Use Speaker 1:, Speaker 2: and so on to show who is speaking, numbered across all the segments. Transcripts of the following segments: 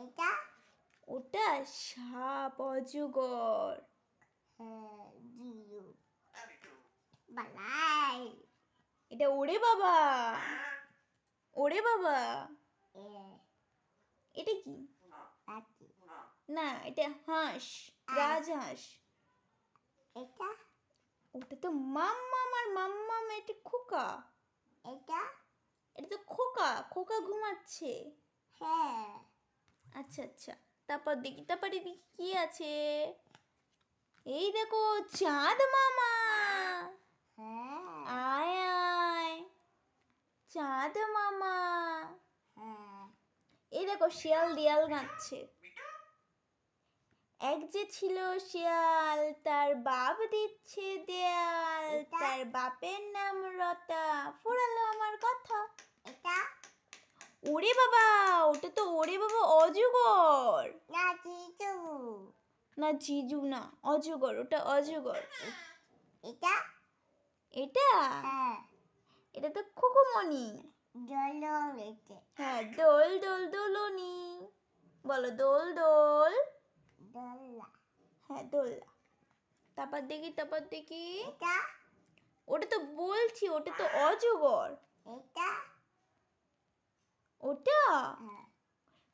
Speaker 1: এটা
Speaker 2: ওটা সাপ, অজগর।
Speaker 1: জিরো বালাই
Speaker 2: এটা ওরে বাবা, ওরে বাবা। এটা কি?
Speaker 1: পাখি
Speaker 2: না, এটা হাঁস, রাজহাঁস।
Speaker 1: এটা
Speaker 2: ওটা তো মাম্মাম, আর মাম্মাম এটা খোকা।
Speaker 1: এটা
Speaker 2: এটা তো খোকা, খোকা ঘুমাচ্ছে।
Speaker 1: হ্যাঁ
Speaker 2: আচ্ছা আচ্ছা, তারপর দেখি, তারপরে দেখি কি আছে। এই দেখো চাঁদ মামা,
Speaker 1: হ্যাঁ
Speaker 2: আয় আয় চাঁদ মামা।
Speaker 1: হ্যাঁ
Speaker 2: এই দেখো শিয়াল দিয়াল গাচ্ছে। এক যে ছিল শিয়াল, তার বাপ দিচ্ছে দেয়াল, তার বাপের নাম রতা, ফুরালো আমার কথা।
Speaker 1: এটা
Speaker 2: ওরে বাবা, ওটা তো ওরে বাবা অজগর।
Speaker 1: না জিজু
Speaker 2: না জিজু না, অজগর, ওটা অজগর।
Speaker 1: এটা
Speaker 2: এটা
Speaker 1: হ্যাঁ
Speaker 2: এটা তো খুকুমণি।
Speaker 1: জলো লেটে
Speaker 2: হ্যাঁ, দোল দোল দোলনি, বলো দোল দোল।
Speaker 1: দোলা
Speaker 2: হ্যাঁ দোলনা। তারপর দেখি, তারপর দেখি।
Speaker 1: এটা
Speaker 2: ওটা তো বলছি, ওটা তো অজগর।
Speaker 1: এটা
Speaker 2: ওটা
Speaker 1: হ্যাঁ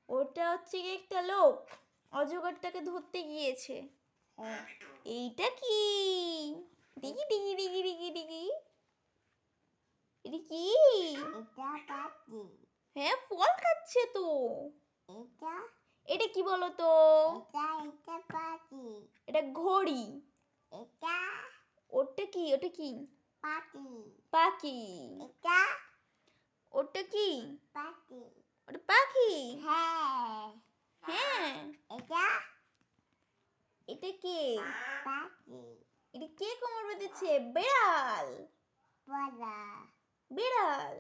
Speaker 2: ওটা হচ্ছে কি একটা লোক অজগরটাকে ধরতে গিয়েছে।
Speaker 1: হ্যাঁ
Speaker 2: এইটা কি? ডিগি ডিগি ডিগি ডিগি ডিগি, এটা কি?
Speaker 1: এটা পাখি
Speaker 2: হ্যাঁ, ফল খাচ্ছে তো।
Speaker 1: এটা
Speaker 2: এটা কি বলো তো?
Speaker 1: এটা পাখি
Speaker 2: এটা ঘড়ি।
Speaker 1: এটা
Speaker 2: ওটা কি? ওটা কি?
Speaker 1: পাখি
Speaker 2: পাখি।
Speaker 1: এটা
Speaker 2: ওটা কি?
Speaker 1: পাখি
Speaker 2: ওটা পাখি।
Speaker 1: হ্যাঁ
Speaker 2: হ্যাঁ,
Speaker 1: এটা
Speaker 2: এটা কি?
Speaker 1: পাখি
Speaker 2: এটা কে কোমর বেঁধেছে? বেড়াল।
Speaker 1: বলা
Speaker 2: বেড়াল।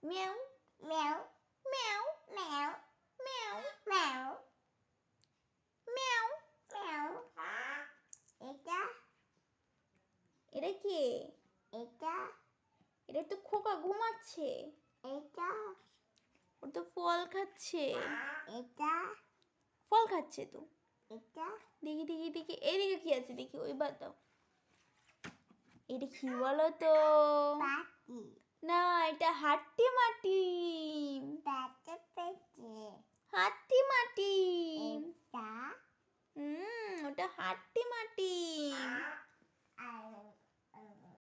Speaker 2: মিয়াও
Speaker 1: মেও
Speaker 2: মিয়াও
Speaker 1: মেও
Speaker 2: মিয়াও
Speaker 1: মেও
Speaker 2: মিয়াও।
Speaker 1: মেও এটা
Speaker 2: এটা কি?
Speaker 1: এটা
Speaker 2: এটা তো খোকা ঘুমাচ্ছে।
Speaker 1: এটা
Speaker 2: ও তো ফল খাচ্ছে।
Speaker 1: এটা
Speaker 2: ফল খাচ্ছে তো।
Speaker 1: এটা
Speaker 2: দেখি দেখি দেখি, এদিকে কি আছে দেখি, ওই বাদ দাও। এটা কি বলো তো?
Speaker 1: পাখি
Speaker 2: না, এটা হাট্টি মাটি।